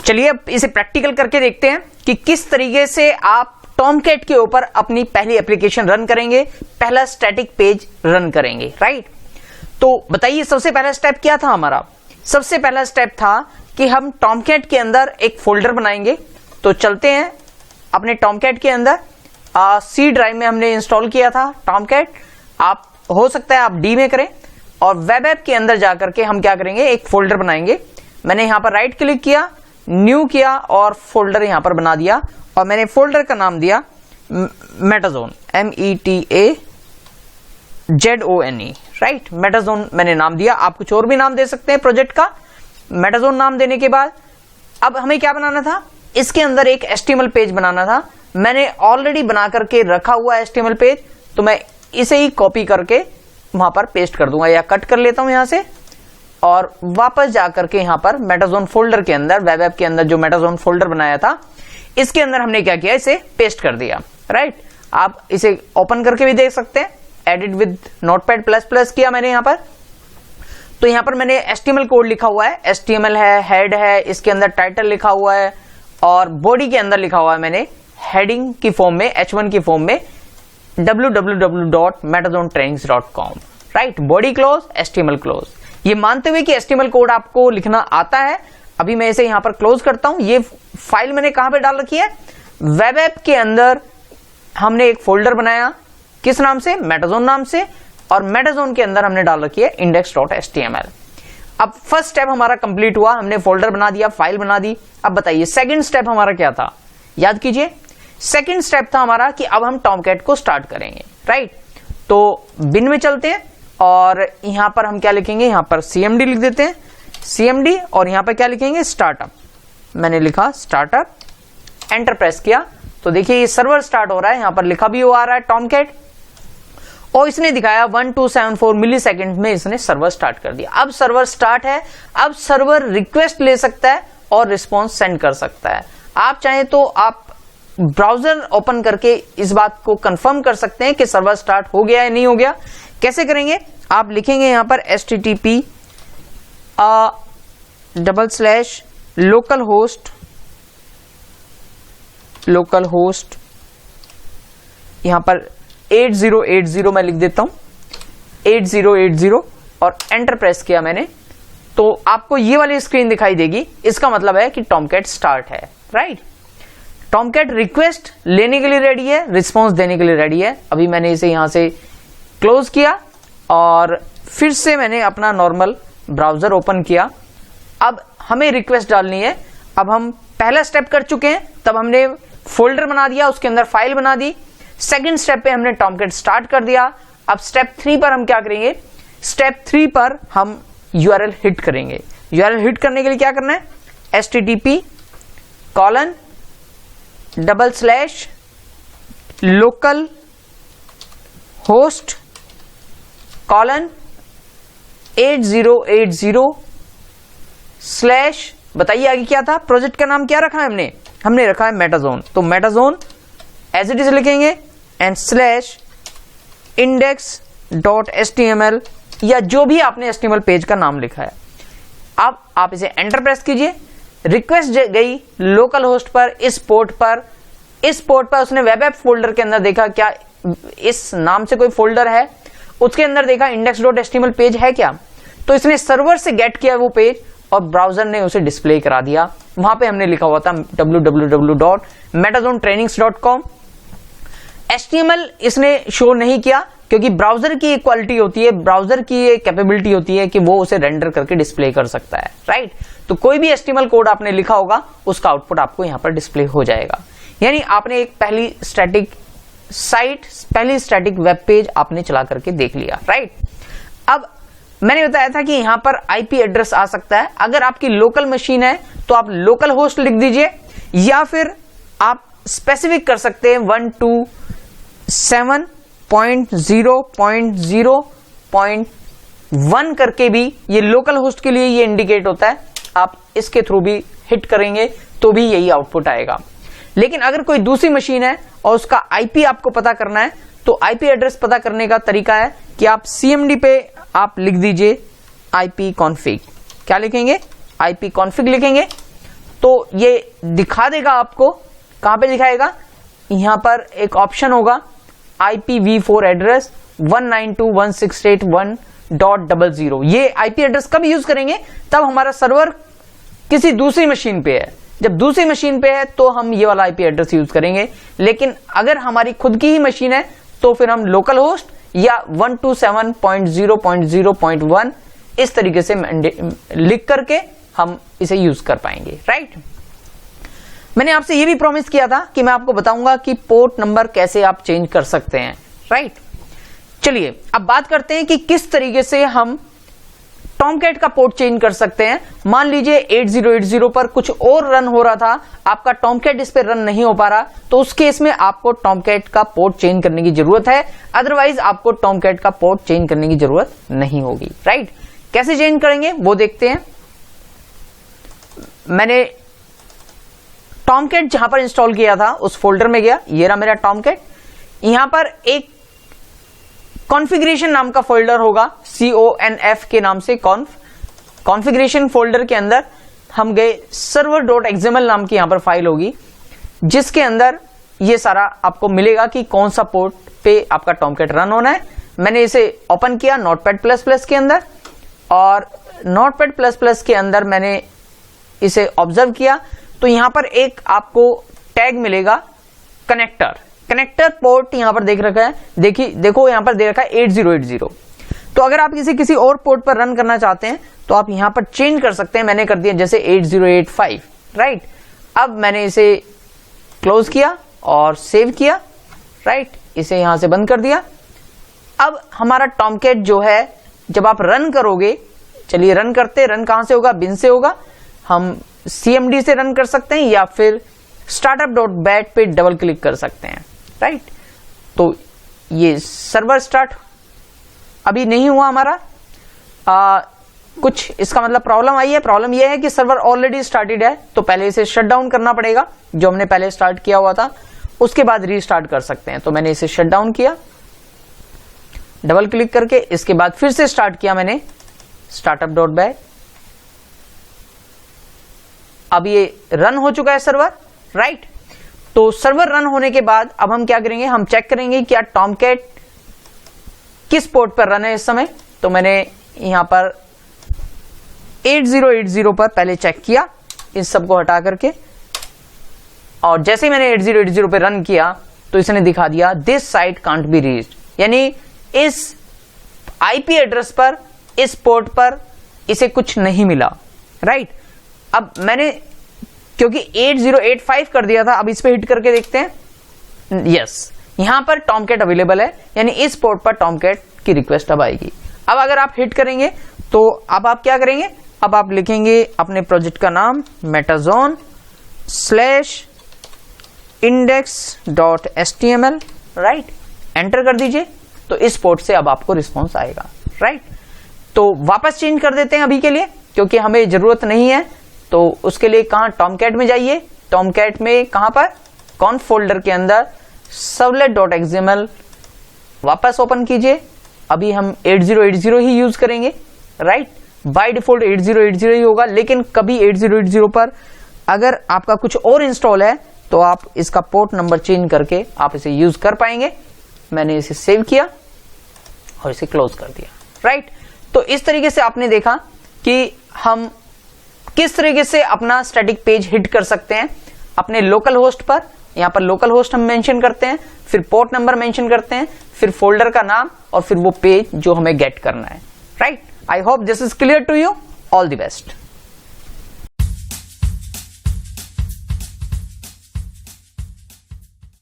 चलिए अब इसे प्रैक्टिकल करके देखते हैं कि किस तरीके से आप टॉमकैट के ऊपर अपनी पहली एप्लीकेशन रन करेंगे, पहला स्टैटिक पेज रन करेंगे, राइट। तो बताइए सबसे पहला स्टेप क्या था हमारा। सबसे पहला स्टेप था कि हम टॉमकैट के अंदर एक फोल्डर बनाएंगे। तो चलते हैं अपने टॉमकैट के अंदर, सी ड्राइव में हमने इंस्टॉल किया था टॉमकैट, आप हो सकता है आप डी में करें, और वेब ऐप के अंदर जाकर के हम क्या करेंगे, एक फोल्डर बनाएंगे। मैंने यहां पर राइट क्लिक किया, न्यू किया और फोल्डर यहां पर बना दिया, और मैंने फोल्डर का नाम दिया मेटाजोन, METAZONE, राइट। मेटाजोन मैंने नाम दिया, आप कुछ और भी नाम दे सकते हैं प्रोजेक्ट का। मेटाजोन नाम देने के बाद अब हमें क्या बनाना था, इसके अंदर एक HTML पेज बनाना था। मैंने ऑलरेडी बना करके रखा हुआ HTML पेज, तो मैं इसे ही कॉपी करके वहां पर पेस्ट कर दूंगा, या कट कर लेता हूं यहां से, और वापस जाकर के यहां पर मेटाजोन फोल्डर के अंदर, वेब ऐप के अंदर जो मेटाजोन फोल्डर बनाया था, इसके अंदर हमने क्या किया, इसे पेस्ट कर दिया, राइट। आप इसे ओपन करके भी देख सकते हैं, एडिट विद नोटपैड प्लस किया मैंने यहां पर। तो यहां पर मैंने HTML कोड लिखा हुआ है, HTML है, हेड है, इसके अंदर टाइटल लिखा हुआ है, और बॉडी के अंदर लिखा हुआ है मैंने हेडिंग की फॉर्म में, H1 की फॉर्म में www.metazonetrainings.com, right. Body close, HTML close, ये मानते हुए कि HTML कोड आपको लिखना आता है। अभी मैं इसे यहां पर क्लोज करता हूं। ये फाइल मैंने कहां पे डाल रखी है, वेब ऐप के अंदर हमने एक फोल्डर बनाया, किस नाम से, मेटाजोन नाम से, और मेटाजोन के अंदर हमने डाल रखी है index.html। अब फर्स्ट स्टेप हमारा कंप्लीट हुआ, हमने फोल्डर बना दिया, फाइल बना दी। अब बताइए सेकंड स्टेप हमारा क्या था, याद कीजिए। सेकंड स्टेप था हमारा कि अब हम टॉमकैट को स्टार्ट करेंगे, राइट। तो बिन में चलते हैं, और यहां पर हम क्या लिखेंगे, यहां पर CMD लिख देते हैं, CMD, और यहां पर क्या लिखेंगे, स्टार्टअप। मैंने लिखा स्टार्टअप, एंटर प्रेस किया, तो देखिए ये सर्वर स्टार्ट हो रहा है, यहां पर लिखा भी हुआ आ रहा है टॉमकैट, और इसने दिखाया 1274 मिली सेकेंड में इसने सर्वर स्टार्ट कर दिया। अब सर्वर स्टार्ट है, अब सर्वर रिक्वेस्ट ले सकता है और रिस्पॉन्स सेंड कर सकता है। आप चाहें तो आप ब्राउजर ओपन करके इस बात को कंफर्म कर सकते हैं कि सर्वर स्टार्ट हो गया है नहीं हो गया। कैसे करेंगे, आप लिखेंगे यहां पर http://localhost यहां पर 8080 मैं लिख देता हूं, 8080, और एंटर प्रेस किया मैंने, तो आपको ये वाली स्क्रीन दिखाई देगी। इसका मतलब है कि टॉमकैट स्टार्ट है, राइट। टॉमकैट रिक्वेस्ट लेने के लिए रेडी है, रिस्पॉन्स देने के लिए रेडी है। अभी मैंने इसे यहां से क्लोज किया, और फिर से मैंने अपना नॉर्मल ब्राउजर ओपन किया। अब हमें रिक्वेस्ट डालनी है। अब हम पहला स्टेप कर चुके हैं, तब हमने फोल्डर बना दिया, उसके अंदर फाइल बना दी। सेकंड स्टेप पे हमने टॉमकैट स्टार्ट कर दिया। अब स्टेप 3 पर हम क्या करेंगे, स्टेप 3 पर हम URL हिट करेंगे। URL हिट करने के लिए क्या करना है, http://localhost:8080/ बताइए आगे क्या था, प्रोजेक्ट का नाम क्या रखा है हमने रखा है मेटाजोन। तो मेटाजोन एज इट इज लिखेंगे, एंड /index.html, या जो भी आपने HTML पेज का नाम लिखा है। अब आप इसे एंटर प्रेस कीजिए। रिक्वेस्ट गई लोकल होस्ट पर, इस पोर्ट पर उसने वेब ऐप फोल्डर के अंदर देखा क्या इस नाम से कोई फोल्डर है, उसके अंदर देखा index.html पेज है क्या, तो इसने सर्वर से गेट किया वो पेज, और ब्राउजर ने उसे डिस्प्ले करा दिया। वहां पे हमने लिखा हुआ था www.metazonetrainings.com। HTML इसने शो नहीं किया, क्योंकि ब्राउजर की एक क्वालिटी होती है, ब्राउजर की एक कैपेबिलिटी होती है कि वो उसे रेंडर करके डिस्प्ले कर सकता है, राइट। तो कोई भी HTML कोड आपने लिखा होगा, उसका आउटपुट आपको यहां पर डिस्प्ले हो जाएगा। यानी आपने एक पहली स्टैटिक वेब पेज आपने चला करके देख लिया, राइट। अब मैंने बताया था कि यहां पर IP एड्रेस आ सकता है। अगर आपकी लोकल मशीन है तो आप लोकल होस्ट लिख दीजिए, या फिर आप स्पेसिफिक कर सकते हैं 127.0.0.1 करके भी, ये लोकल होस्ट के लिए ये इंडिकेट होता है। आप इसके थ्रू भी हिट करेंगे तो भी यही आउटपुट आएगा। लेकिन अगर कोई दूसरी मशीन है और उसका IP आपको पता करना है, तो IP एड्रेस पता करने का तरीका है कि आप CMD पे आप लिख दीजिए IP config। क्या लिखेंगे, IP config लिखेंगे, तो ये दिखा देगा आपको, कहां पे दिखाएगा, यहां पर एक ऑप्शन होगा IPv4 एड्रेस 192.168.1.00। ये आईपी एड्रेस कब यूज करेंगे, तब हमारा सर्वर किसी दूसरी मशीन पे है। जब दूसरी मशीन पे है तो हम ये वाला आईपी एड्रेस यूज करेंगे, लेकिन अगर हमारी खुद की ही मशीन है तो फिर हम लोकल होस्ट या 127.0.0.1 इस तरीके से लिख करके हम इसे यूज कर पाएंगे, राइट। मैंने आपसे ये भी प्रॉमिस किया था कि मैं आपको बताऊंगा कि पोर्ट नंबर कैसे आप चेंज कर सकते हैं, राइट। चलिए अब बात करते हैं कि किस तरीके से हम टॉमकैट का पोर्ट चेंज कर सकते हैं। मान लीजिए 8080 पर कुछ और रन हो रहा था, आपका टॉमकैट इस पर रन नहीं हो पा रहा, तो उस केस में आपको टॉमकैट का पोर्ट चेंज करने की जरूरत है, अदरवाइज आपको टॉमकैट का पोर्ट चेंज करने की जरूरत नहीं होगी, राइट। कैसे चेंज करेंगे वो देखते हैं। मैंने टॉमकैट जहां पर इंस्टॉल किया था उस फोल्डर में गया, ये रहा मेरा टॉमकैट। यहां पर एक कॉन्फ़िगरेशन नाम का फोल्डर होगा, CONF के नाम से, कॉन्फ़िगरेशन फोल्डर के अंदर हम गए, server.xml नाम की यहां पर फाइल होगी, जिसके अंदर ये सारा आपको मिलेगा कि कौन सा पोर्ट पे आपका टॉमकैट रन होना है। मैंने इसे ओपन किया नोटपैड++ के अंदर, और नोटपैड++ के अंदर मैंने इसे ऑब्जर्व किया तो यहां पर एक आपको टैग मिलेगा कनेक्टर पोर्ट, यहां पर देख रखा है, देखो यहां पर दे रखा है 8080। तो अगर आप किसी और पोर्ट पर रन करना चाहते हैं तो आप यहां पर चेंज कर सकते हैं। मैंने कर दिया जैसे 8085, राइट। अब मैंने इसे क्लोज किया और सेव किया, राइट, इसे यहां से बंद कर दिया। अब हमारा टॉमकैट जो है जब आप रन करोगे, चलिए रन करते, रन कहां से होगा, बिन से होगा, हम CMD से रन कर सकते हैं या फिर startup.bat पे डबल क्लिक कर सकते हैं, राइट। तो ये सर्वर स्टार्ट अभी नहीं हुआ हमारा, कुछ इसका मतलब प्रॉब्लम आई है। प्रॉब्लम यह है कि सर्वर ऑलरेडी स्टार्टेड है, तो पहले इसे शट डाउन करना पड़ेगा, जो हमने पहले स्टार्ट किया हुआ था, उसके बाद रीस्टार्ट कर सकते हैं। तो मैंने इसे शट डाउन किया डबल क्लिक करके, इसके बाद फिर से स्टार्ट किया मैंने startup.bat। अब ये रन हो चुका है सर्वर, राइट। तो सर्वर रन होने के बाद अब हम क्या करेंगे, हम चेक करेंगे क्या टॉमकैट किस पोर्ट पर रन है इस समय। तो मैंने यहां पर 8080 पर पहले चेक किया, इस सबको हटा करके, और जैसे ही मैंने 8080 पे रन किया तो इसने दिखा दिया this site can't be reached, यानी इस आईपी एड्रेस पर, इस पोर्ट पर इसे कुछ नहीं मिला, राइट। अब मैंने क्योंकि 8085 कर दिया था, अब इस पे हिट करके देखते हैं, यस, यहां पर टॉमकैट अवेलेबल है, यानी इस पोर्ट पर टॉमकैट की रिक्वेस्ट अब आएगी। अब अगर आप हिट करेंगे तो अब आप क्या करेंगे, अब आप लिखेंगे अपने प्रोजेक्ट का नाम metazone/index.html, राइट, एंटर कर दीजिए। तो इस पोर्ट से अब आपको रिस्पॉन्स आएगा, राइट। तो वापस चेंज कर देते हैं अभी के लिए, क्योंकि हमें जरूरत नहीं है। तो उसके लिए कहां, टॉमकैट में जाइए, टॉमकैट में कहां पर, कॉन्फ फोल्डर के अंदर servlet.xml वापस ओपन कीजिए। अभी हम 8080 ही यूज करेंगे, राइट। बाय डिफॉल्ट 8080 ही होगा, लेकिन कभी 8080 पर अगर आपका कुछ और इंस्टॉल है तो आप इसका पोर्ट नंबर चेंज करके आप इसे यूज कर पाएंगे। मैंने इसे सेव किया और इसे क्लोज कर दिया, राइट। तो इस तरीके से आपने देखा कि हम किस तरीके से अपना स्टैटिक पेज हिट कर सकते हैं अपने लोकल होस्ट पर। यहां पर लोकल होस्ट हम मेंशन करते हैं, फिर पोर्ट नंबर मेंशन करते हैं, फिर फोल्डर का नाम, और फिर वो पेज जो हमें गेट करना है, right. I hope this is clear to you. All the best.